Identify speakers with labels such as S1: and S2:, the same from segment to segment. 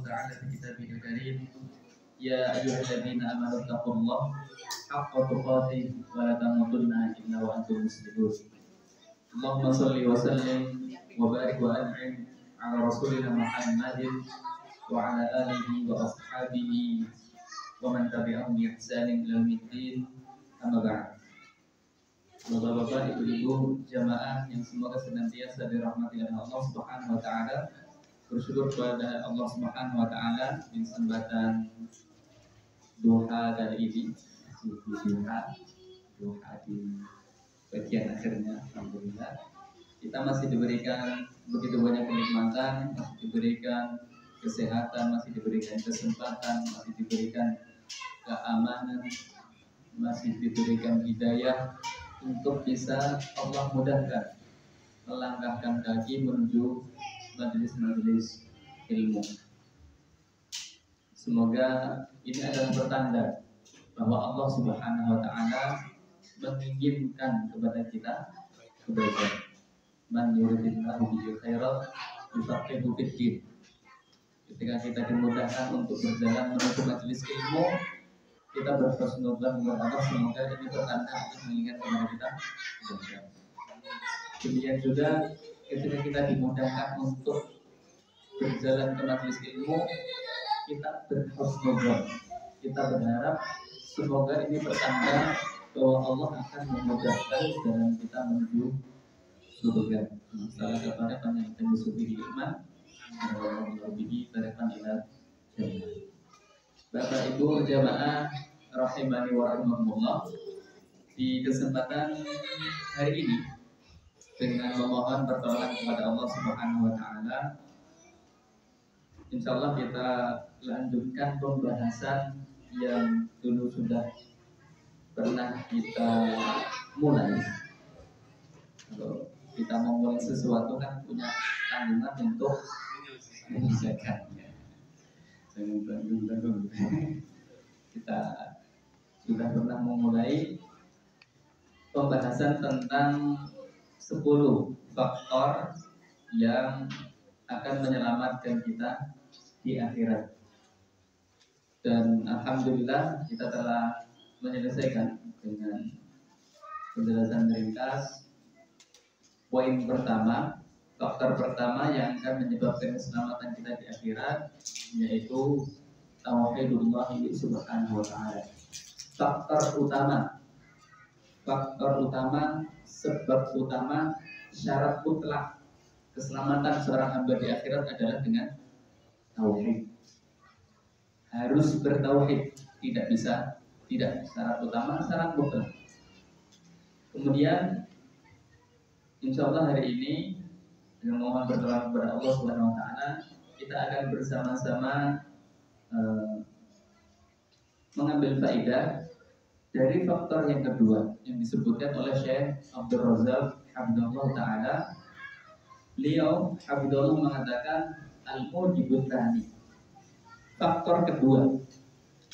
S1: تعالى في كتابه الكريم يا أيها الذين آمنوا اتقوا الله حق تقاته ولا تموتن إلا وأنتم مسلمون. اللهم صل وسلم وبارك وأنعم على رسولنا محمد وعلى آله وأصحابه ومن تبعهم بإحسان إلى يوم الدين. Amma ba'd. Bapak-bapak, ibu-ibu, jamaah yang semoga senantiasa dirahmati oleh Allah Subhanahu wa taala. Bersyukur kepada Allah Subhanahu wa taala di kesempatan duha kali ini. Duha di bagian akhirnya, alhamdulillah. Kita masih diberikan begitu banyak kenikmatan, masih diberikan kesehatan, masih diberikan kesempatan, masih diberikan keamanan, masih diberikan hidayah untuk bisa Allah mudahkan melangkahkan kaki menuju majelis-majelis ilmu. Semoga ini adalah pertanda bahwa Allah Subhanahu wa taala menginginkan kepada kita kebaikan. Man yuridillahu bihi khairan yufaqihu fid din. Ketika kita dimudahkan untuk berjalan menuju majelis ilmu, kita berhusnudzon kepada Allah, semoga ini pertanda untuk mengingat kepada kita. Demikian juga ketika kita dimudahkan untuk berjalan ke majelis ilmu, kita berhusnudzon, kita berharap semoga ini pertanda bahwa Allah akan memudahkan jalan kita menuju surga. Salah satunya panjang sufi iman, lebih tarekan ila jannah. Bapak Ibu jamaah rahimani wa rahimakumullah, di kesempatan hari ini dengan memohon pertolongan kepada Allah Subhanahu wa taala, insyaallah kita lanjutkan pembahasan yang dulu sudah pernah kita mulai. Kalau kita mau mulai sesuatu kan punya tanggungan untuk menyelesaikannya. Kita sudah pernah memulai pembahasan tentang 10 faktor yang akan menyelamatkan kita di akhirat. Dan alhamdulillah kita telah menyelesaikan dengan penjelasan ringkas poin pertama. Faktor pertama yang akan menyebabkan keselamatan kita di akhirat yaitu tauhidullah subhanahu wa ta'ala. Faktor utama, sebab utama, syarat mutlak keselamatan seorang hamba di akhirat adalah dengan tauhid. Harus bertauhid, tidak bisa tidak. Syarat utama, syarat mutlak. Kemudian insyaallah hari ini dengan mohon berdoa kepada Allah Subhanahu wa taala, kita akan bersama-sama mengambil faedah dari faktor yang kedua yang disebutkan oleh Syekh Abdul Razak Hamdulillah taala. Beliau Hamdulillah mengatakan al-mujibut tsani. Faktor kedua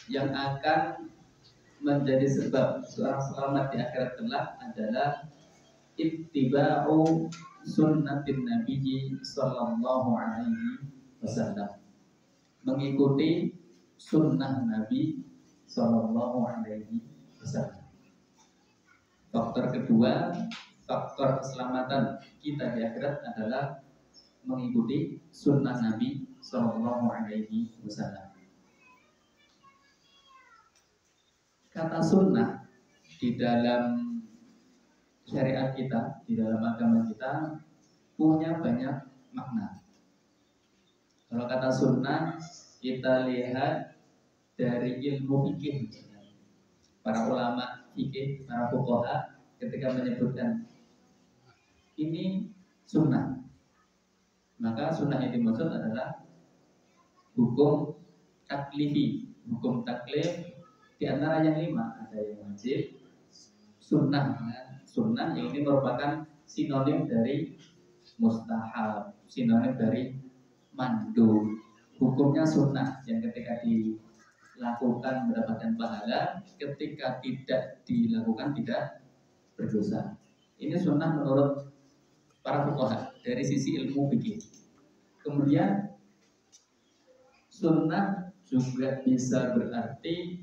S1: yang akan menjadi sebab seorang selamat di akhirat kelak adalah ittiba'u sunnatin Nabi sallallahu alaihi wasallam. Mengikuti sunnah Nabi sallallahu alaihi wasallam. Faktor kedua, faktor keselamatan kita di akhirat adalah mengikuti sunnah Nabi sallallahu alaihi wasallam. Kata sunnah di dalam syariat kita, di dalam agama kita punya banyak makna. Kalau kata sunnah kita lihat dari ilmu fikih. Para ulama fikih, para fuqaha ketika menyebutkan ini sunnah, maka sunnah yang dimaksud adalah hukum taklifi. Hukum taklif di antara yang 5 ada yang wajib, sunnah. Sunnah yang ini merupakan sinonim dari mustahab, sinonim dari mandub. Hukumnya sunnah yang ketika dilakukan mendapatkan pahala, ketika tidak dilakukan tidak berdosa. Ini sunnah menurut para fuqaha dari sisi ilmu fikih. Kemudian Sunnah juga bisa berarti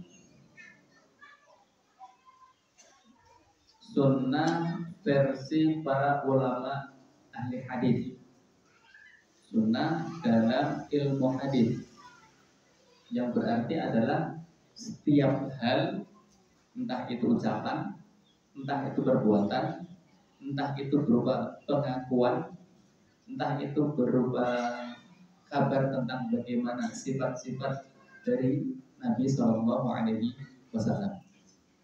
S1: sunnah versi para ulama ahli hadis. Sunnah dalam ilmu hadis yang berarti adalah setiap hal, entah itu ucapan, entah itu perbuatan, entah itu berupa pengakuan, entah itu berupa kabar tentang bagaimana sifat-sifat dari Nabi Shallallahu Alaihi Wasallam.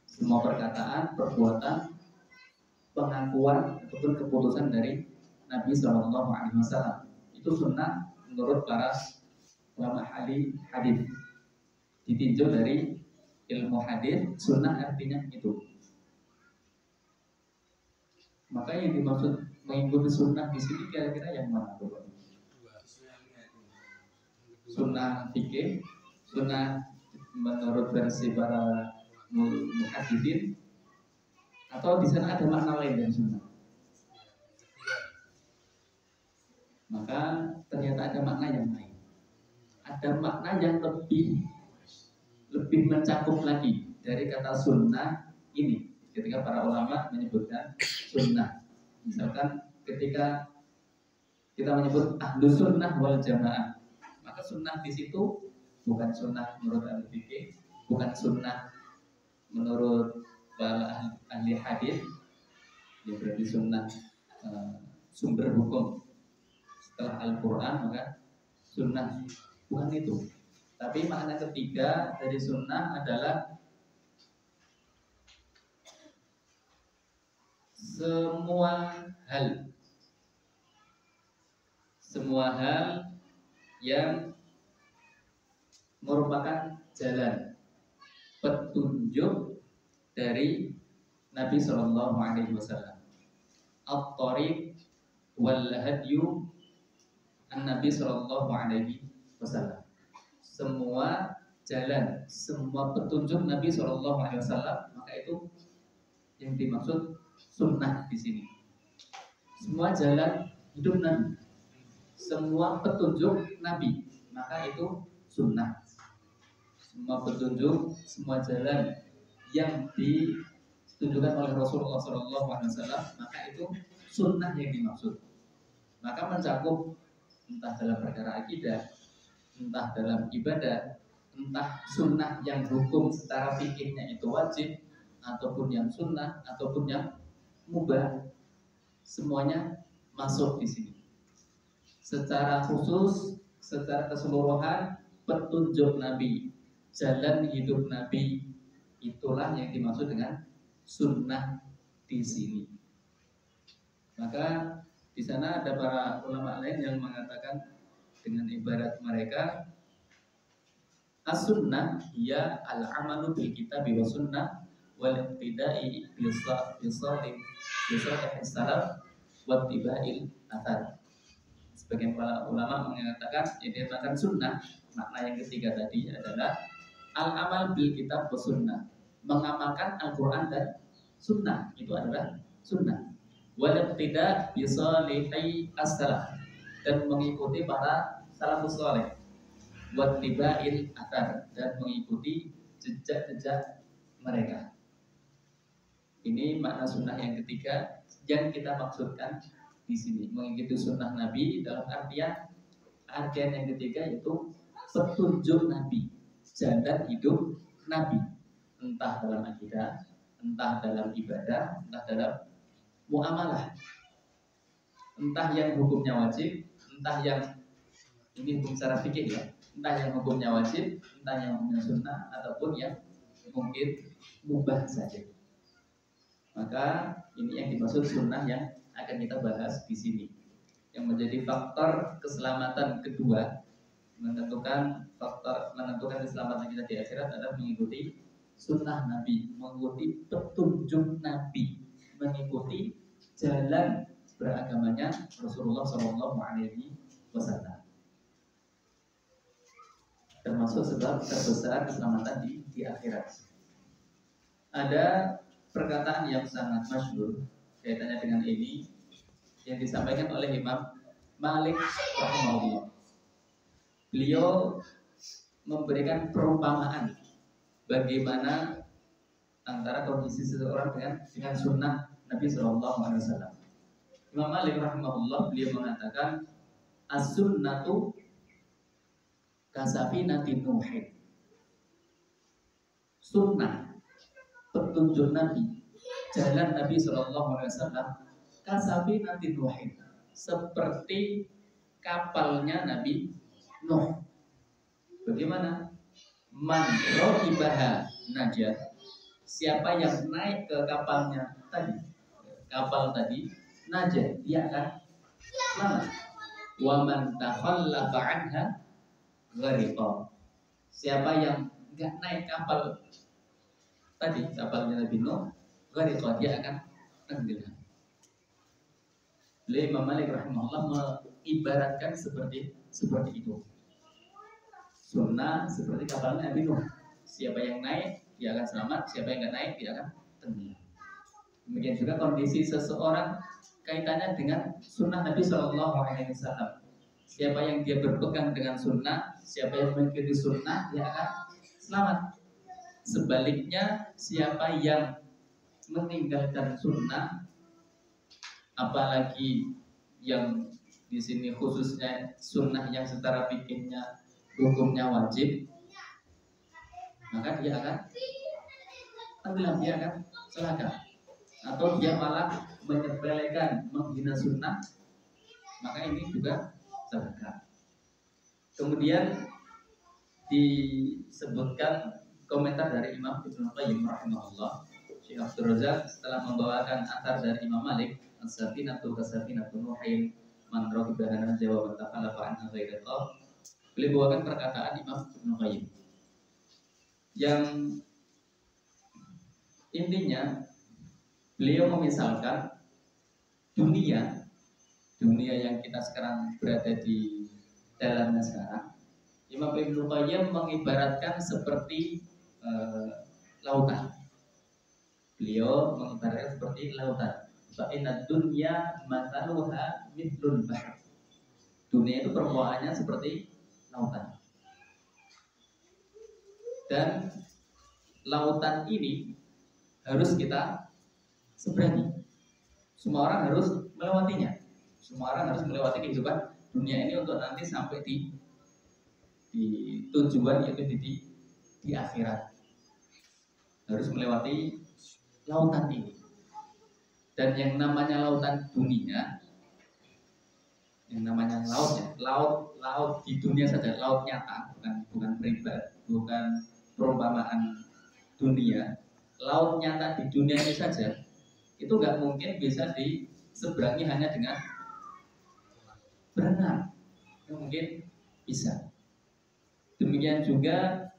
S1: Semua perkataan, perbuatan, pengakuan ataupun keputusan dari Nabi Shallallahu Alaihi Wasallam itu sunnah menurut para ulama hadis. Ditinjau dari ilmu hadis, sunnah artinya itu. Maka yang dimaksud mengikuti sunnah di sini kira-kira yang mana tuh? Sunnah fikih, sunnah menurut versi para muhaddisin, atau di sana ada makna lain dari sunnah? Maka ternyata ada makna yang lain. Ada makna yang lebih mencakup lagi dari kata sunnah ini. Ketika para ulama menyebutkan sunnah, misalkan ketika kita menyebut ahlu sunnah wal jamaah, maka sunnah di situ bukan sunnah menurut ahli fikih, bukan sunnah menurut para ahli hadis, ya berarti sunnah sumber hukum setelah Al-Quran, maka sunnah bukan itu. Tapi makna ketiga dari sunnah adalah semua hal yang merupakan jalan petunjuk dari Nabi Shallallahu Alaihi Wasallam. At-Tariq wal hadyu an Nabi Shallallahu Alaihi Wasallam. Semua jalan, semua petunjuk Nabi Shallallahu Alaihi Wasallam, maka itu yang dimaksud sunnah di sini. Semua jalan hidup Nabi, semua petunjuk Nabi, maka itu sunnah. Semua petunjuk, semua jalan yang ditunjukkan oleh Rasulullah SAW, maka itu sunnah yang dimaksud. Maka mencakup entah dalam perkara akidah, entah dalam ibadah, entah sunnah yang hukum secara fikihnya itu wajib, ataupun yang sunnah, ataupun yang mubah, semuanya masuk di sini. Secara khusus, secara keseluruhan, petunjuk Nabi, jalan hidup Nabi, itulah yang dimaksud dengan sunnah di sini. Maka di sana ada para ulama lain yang mengatakan dengan ibarat mereka, as-sunnah ya al-amalu bil kitabi wa sunnah wal iqtida'i bi salih salaf wa tiba'il athar. Sebagian para ulama mengatakan yang dikatakan sunnah, makna yang ketiga tadi adalah al-amal bil kitab wa sunnah, mengamalkan Al-Quran dan sunnah, itu adalah sunnah. Wal iqtida' bi salihai as-salaf, dan mengikuti para salafus saleh, wattiba'il athar, dan mengikuti jejak-jejak mereka. Ini makna sunnah yang ketiga yang kita maksudkan di sini, mengikuti sunnah Nabi dalam artian yang ketiga yaitu petunjuk Nabi, jalan hidup Nabi, entah dalam akidah, entah dalam ibadah, entah dalam muamalah, entah yang hukumnya wajib, entah yang ini hukum secara fikih ya, entah yang hukumnya wajib, entah yang hukumnya sunnah, ataupun yang mungkin mubah saja. Maka ini yang dimaksud sunnah yang akan kita bahas di sini, yang menjadi faktor keselamatan kedua, menentukan keselamatan kita di akhirat adalah mengikuti sunnah Nabi, mengikuti petunjuk Nabi, mengikuti jalan beragamanya Rasulullah SAW. Termasuk sebab terbesar keselamatan di akhirat. Ada perkataan yang sangat masyhur kaitannya dengan ini yang disampaikan oleh Imam Malik rahimahullah. Beliau memberikan perumpamaan bagaimana antara kondisi seseorang dengan sunnah Nabi Shallallahu Alaihi Wasallam. Imam Malik rahimahullah beliau mengatakan as-sunnatu kasafinatin nuhin. Sunnah, petunjuk Nabi, jalan Nabi Shallallahu Alaihi Wasallam kasafinatin nuhin, seperti kapalnya Nabi Nuh. Bagaimana? Man rokibaha najat. Siapa yang naik ke kapalnya tadi, kapal tadi, najat, dia akan selamat. Wa man takhallafa anha ghariqa. Siapa yang enggak naik kapal tadi, kapalnya Nabi Nuh, ghariqa, dia akan tenggelam. Beliau Imam Malik rahimahullah mengibaratkan seperti itu. Sunnah seperti kapalnya Nabi Nuh. Siapa yang naik dia akan selamat, siapa yang enggak naik dia akan tenggelam. Demikian juga kondisi seseorang kaitannya dengan sunnah Nabi Shallallahu Alaihi Wasallam. Siapa yang dia berpegang dengan sunnah, siapa yang mengikuti sunnah, dia akan selamat. Sebaliknya, siapa yang meninggalkan sunnah, apalagi yang di sini khususnya sunnah yang secara fikihnya hukumnya wajib, maka dia akan tenggelam, dia akan celaka, atau dia malah menyepelekan, menghina sunnah, maka ini juga celaka. Kemudian disebutkan komentar dari Imam Ibnu Qayyim rahimahullah. Syekh Abdul Razak setelah membawakan athar dari Imam Malik, as-safinatu kasafinatul nuhin man raqibaha najwa wa takhalafa anha ghairatah. Beliau bawakan perkataan Imam Ibnu Qayyim yang intinya beliau memisalkan dunia yang kita sekarang berada di dalamnya sekarang. Imam Ibnu Qayyim mengibaratkan seperti lautan. Beliau mengibaratkan seperti lautan. Fa inna dunya mathaluha mithlul bahr. Dunia itu permukaannya seperti lautan. Dan lautan ini harus kita seberangi. Semua orang harus melewatinya. Semua orang harus melewati kehidupan dunia ini untuk nanti sampai di tujuan, yaitu di akhirat. Harus melewati lautan ini. Dan yang namanya lautan dunia, yang namanya laut di dunia saja, laut nyata, bukan pribadi, bukan perumpamaan dunia. Laut nyata di dunia ini saja itu nggak mungkin bisa diseberangi hanya dengan berenang. Yang mungkin bisa. Demikian juga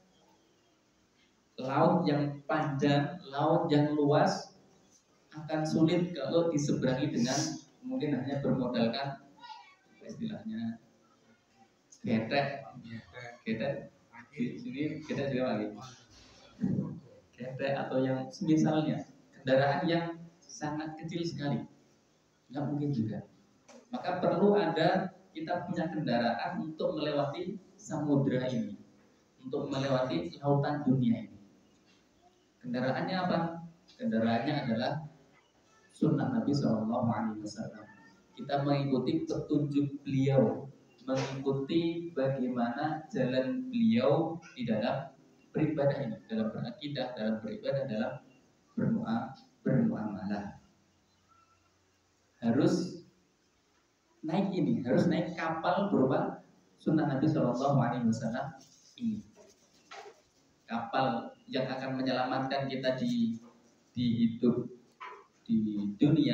S1: laut yang panjang, laut yang luas akan sulit kalau diseberangi dengan mungkin hanya bermodalkan istilahnya getek. Di sini kita juga lagi getek atau yang semisalnya kendaraan yang sangat kecil sekali, nggak mungkin juga. Maka perlu ada kita punya kendaraan untuk melewati samudra ini, untuk melewati lautan dunia ini. Kendaraannya apa? Kendaraannya adalah sunnah Nabi SAW. Kita mengikuti petunjuk beliau, mengikuti bagaimana jalan beliau di dalam beribadah ini, dalam berakidah, dalam beribadah, dalam bermuamalah. Harus naik ini, harus naik kapal berupa sunnah Nabi SAW ini. Kapal yang akan menyelamatkan kita di hidup di dunia